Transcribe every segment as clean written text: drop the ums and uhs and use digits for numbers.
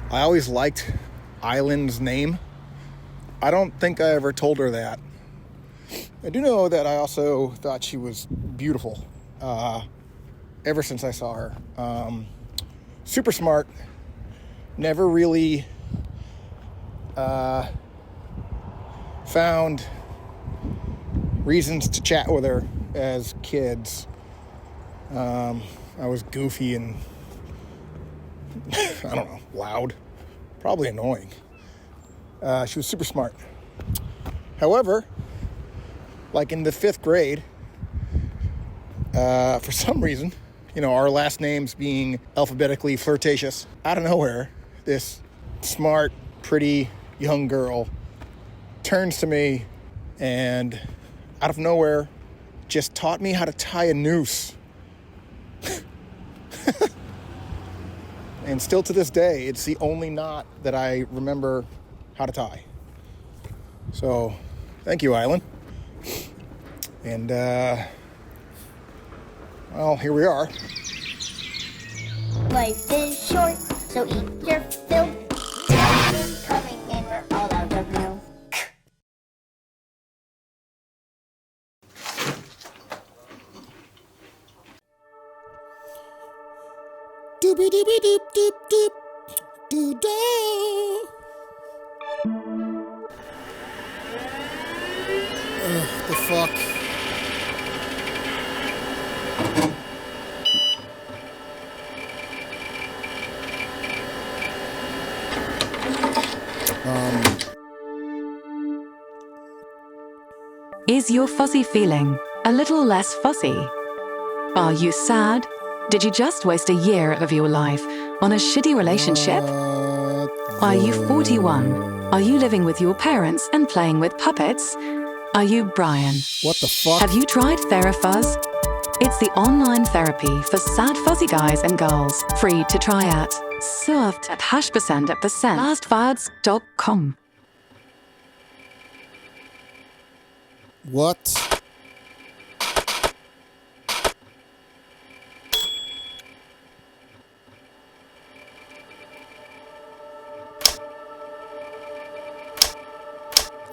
I always liked Island's name. I don't think I ever told her that. I do know that I also thought she was beautiful ever since I saw her. Super smart. Never really found reasons to chat with her as kids. I was goofy and I don't know, loud, probably annoying. She was super smart. However, like in the 5th grade, for some reason, our last names being alphabetically flirtatious, out of nowhere, this smart, pretty young girl turns to me and out of nowhere just taught me how to tie a noose. And still to this day, it's the only knot that I remember how to tie. So, thank you, Island. And, well, here we are. Life is short, so eat your fill. Daddy's coming and we're all out of milk. Doobie doobie doop doop doop doo doo. The fuck. Is your fuzzy feeling a little less fuzzy? Are you sad? Did you just waste a year of your life on a shitty relationship? Are you 41? Are you living with your parents and playing with puppets? Are you Brian? What the fuck? Have you tried TheraFuzz? It's the online therapy for sad fuzzy guys and girls. Free to try at surfed at #% at lastfads.com. What?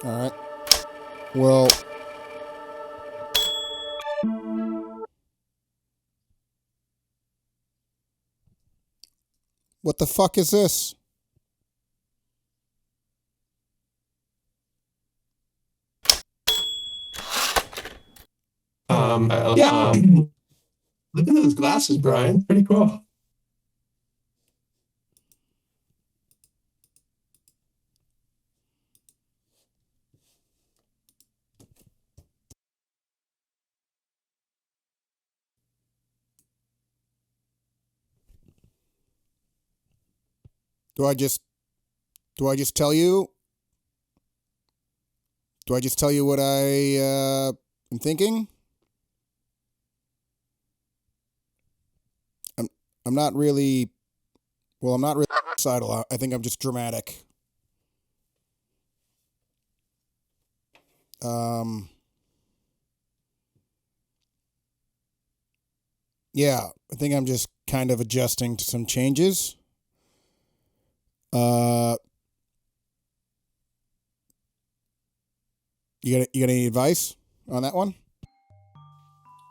All right. Well, what the fuck is this? Yeah. Look at those glasses, Brian. Pretty cool. Do I just tell you? Do I just tell you what I am thinking? I'm not really suicidal. I think I'm just dramatic. Yeah, I think I'm just kind of adjusting to some changes. You got any advice on that one?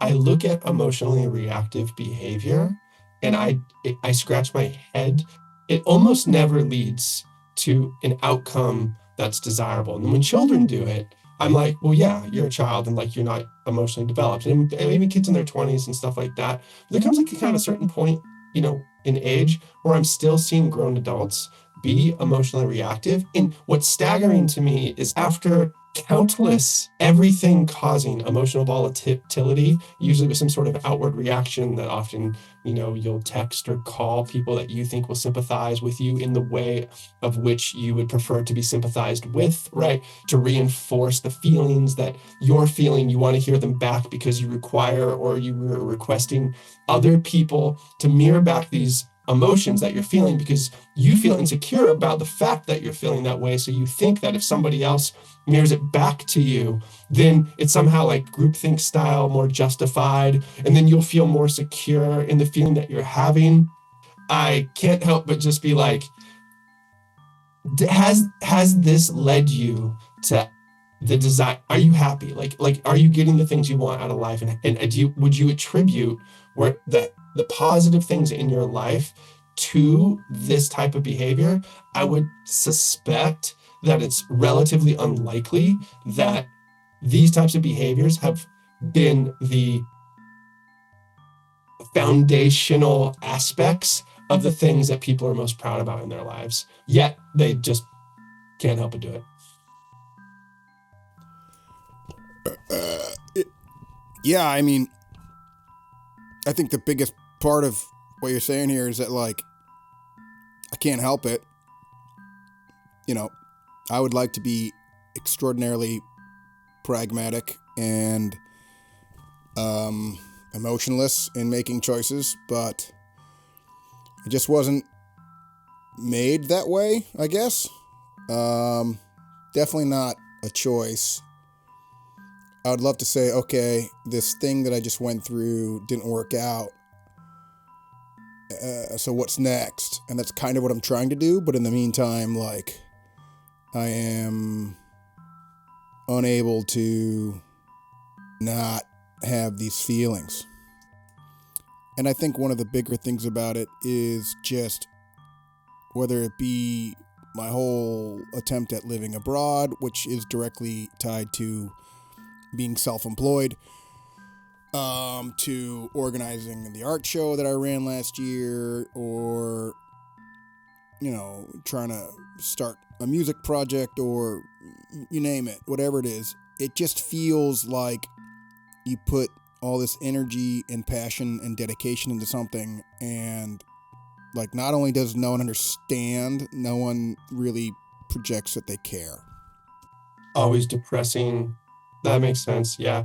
I look at emotionally reactive behavior and I scratch my head. It almost never leads to an outcome that's desirable. And when children do it, I'm like, well, yeah, you're a child and like you're not emotionally developed. And even kids in their 20s and stuff like that. There comes like a kind of certain point, in age where I'm still seeing grown adults be emotionally reactive. And what's staggering to me is after countless everything causing emotional volatility, usually with some sort of outward reaction that often, you'll text or call people that you think will sympathize with you in the way of which you would prefer to be sympathized with, right? To reinforce the feelings that you're feeling, you want to hear them back because you require or you were requesting other people to mirror back these emotions that you're feeling because you feel insecure about the fact that you're feeling that way. So you think that if somebody else mirrors it back to you, then it's somehow like groupthink style, more justified, and then you'll feel more secure in the feeling that you're having. I can't help but just be like, has this led you to the desire? Are you happy? Like are you getting the things you want out of life? And would you attribute where the positive things in your life to this type of behavior? I would suspect that it's relatively unlikely that these types of behaviors have been the foundational aspects of the things that people are most proud about in their lives. Yet they just can't help but do it. Yeah, I mean, I think the biggest part of what you're saying here is that, like, I can't help it. You know, I would like to be extraordinarily pragmatic and emotionless in making choices, but it just wasn't made that way, I guess. Definitely not a choice. I would love to say, okay, this thing that I just went through didn't work out. So what's next? And that's kind of what I'm trying to do. But in the meantime, like, I am unable to not have these feelings. And I think one of the bigger things about it is just whether it be my whole attempt at living abroad, which is directly tied to being self-employed, to organizing the art show that I ran last year, or, you know, trying to start a music project, or you name it, whatever it is. It just feels like you put all this energy and passion and dedication into something, and like, not only does no one understand, no one really projects that they care. Always depressing. That makes sense. Yeah.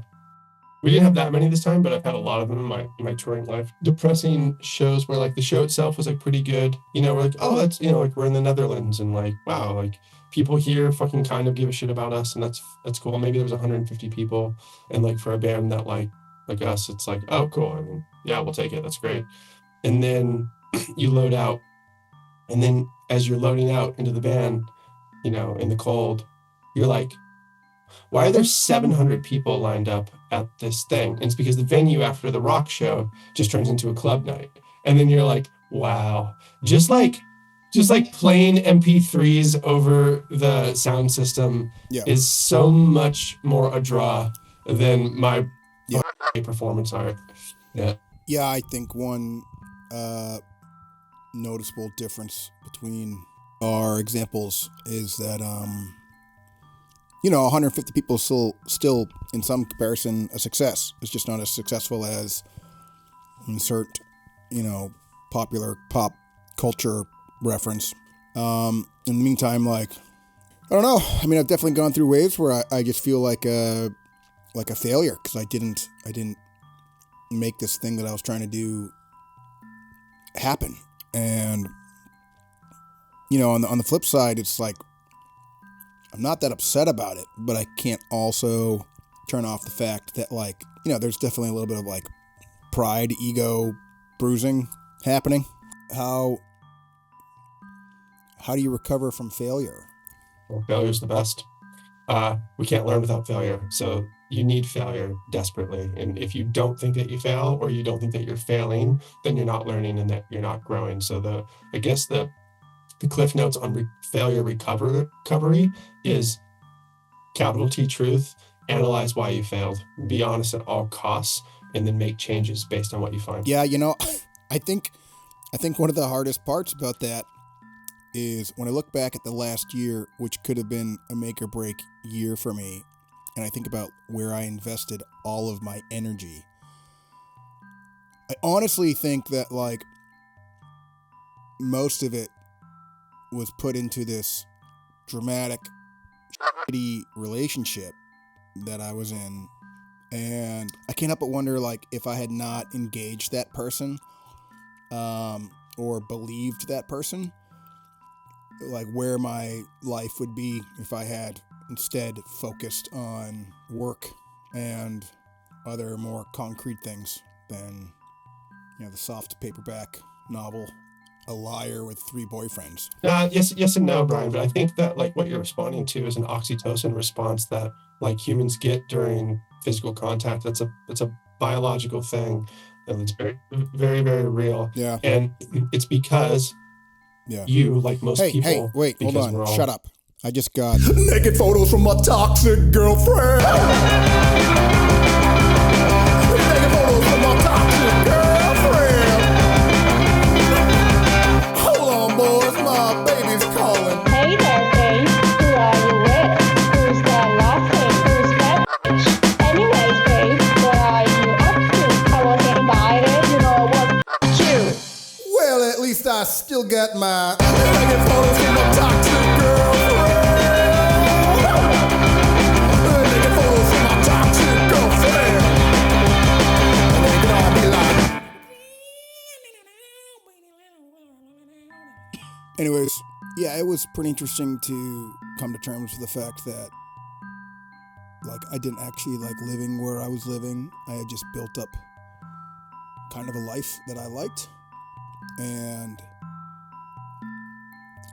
We didn't have that many this time, but I've had a lot of them in my touring life. Depressing shows where, like, the show itself was, like, pretty good. You know, we're like, oh, that's, you know, like, we're in the Netherlands, and, like, wow, like, people here fucking kind of give a shit about us, and that's cool. Maybe there was 150 people, and, like, for a band that like us, it's like, oh, cool. I mean, yeah, we'll take it. That's great. And then you load out, and then as you're loading out into the van, you know, in the cold, you're like, why are there 700 people lined up at this thing? And it's because the venue after the rock show just turns into a club night. And then you're like, wow, just like playing MP3s over the sound system is so much more a draw than my performance art. Yeah. Yeah, I think one noticeable difference between our examples is that, you know, 150 people is still in some comparison a success. It's just not as successful as insert, you know, popular pop culture reference. In the meantime, like, I don't know. I mean, I've definitely gone through waves where I just feel like a failure because I didn't make this thing that I was trying to do happen. And, you know, on the flip side, it's like, I'm not that upset about it, but I can't also turn off the fact that, like, you know, there's definitely a little bit of, like, pride, ego bruising happening. How do you recover from failure? Well, failure's the best. We can't learn without failure. So you need failure desperately. And if you don't think that you fail, or you don't think that you're failing, then you're not learning and that you're not growing. So I guess the cliff notes on failure recovery is capital T truth, analyze why you failed, be honest at all costs, and then make changes based on what you find. Yeah, you know, I think one of the hardest parts about that is when I look back at the last year, which could have been a make or break year for me, and I think about where I invested all of my energy. I honestly think that, like, most of it was put into this dramatic, shitty relationship that I was in. And I can't help but wonder, like, if I had not engaged that person, or believed that person, like, where my life would be if I had instead focused on work and other more concrete things than, you know, the soft paperback novel. a liar with 3 boyfriends. Yes and no, Brian. But I think that like what you're responding to is an oxytocin response that like humans get during physical contact. It's a biological thing that's very, very, very real. Yeah. And it's because you, like most people. Hey, wait, hold on. All... Shut up. I just got naked photos from my toxic girlfriend. Naked photos from my toxic girlfriend. Hold on, boys, my baby's calling. Hey there, babe. Who are you with? Who's that laughing? Who's that bitch? Anyways, babe, what are you up to? I wasn't invited, you know what? You. Well, at least I still got my naked photos from my toxic girlfriend. Naked photos from my toxic girlfriend. And they can all be like. Anyways, yeah, it was pretty interesting to come to terms with the fact that, like, I didn't actually like living where I was living. I had just built up kind of a life that I liked, and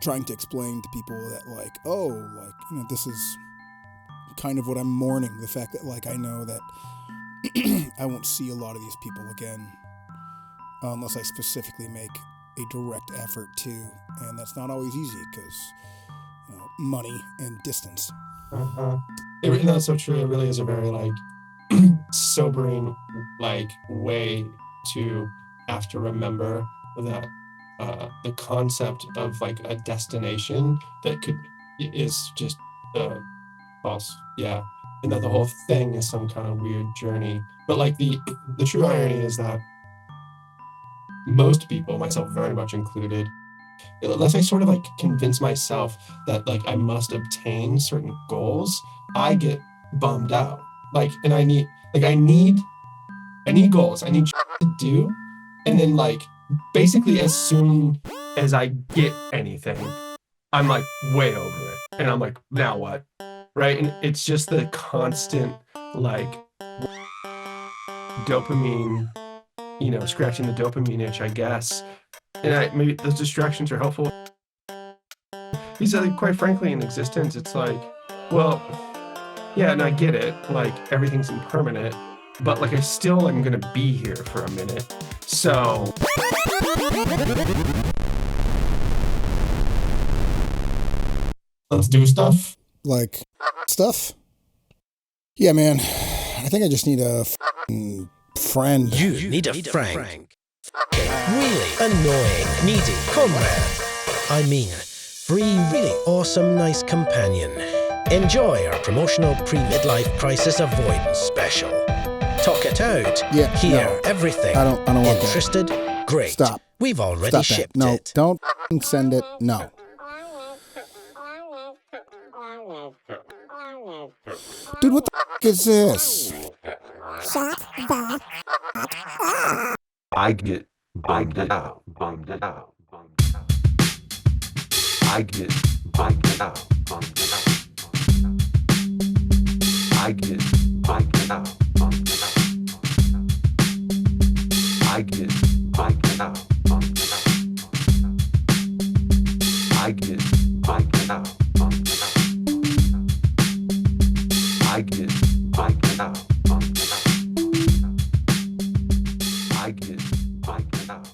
trying to explain to people that, like, oh, like, you know, this is kind of what I'm mourning, the fact that, like, I know that I won't see a lot of these people again unless I specifically make a direct effort to, and that's not always easy because, you know, money and distance. That's so true. It really is a very like sobering like way to have to remember that the concept of like a destination that is just false. Yeah, and that the whole thing is some kind of weird journey. But like the true irony is that most people, myself very much included, unless I sort of like convince myself that like I must obtain certain goals, I get bummed out. Like, and I need goals. I need to do, and then like basically as soon as I get anything, I'm like way over it, and I'm like, now what, right? And it's just the constant like dopamine. You know, scratching the dopamine itch, I guess. And maybe those distractions are helpful. Because, like, quite frankly, in existence, it's like, well, yeah, and I get it. Like, everything's impermanent. But, like, I still am going to be here for a minute. So... let's do stuff. Like, stuff? Yeah, man. I think I just need a friend. You need a frank. Really annoying, needy comrade. I mean, free, really awesome, nice companion. Enjoy our promotional pre-midlife crisis avoidance special. Talk it out. Yeah, Hear no. everything. I don't want that. Interested? Great. Stop. We've already Stop shipped that. No, it. don't send it. No. Dude, what the is this? Shut the I get bummed out. I get bummed out. I get bummed out. I get bummed out. I get bummed out. I get bummed out. I get bummed out.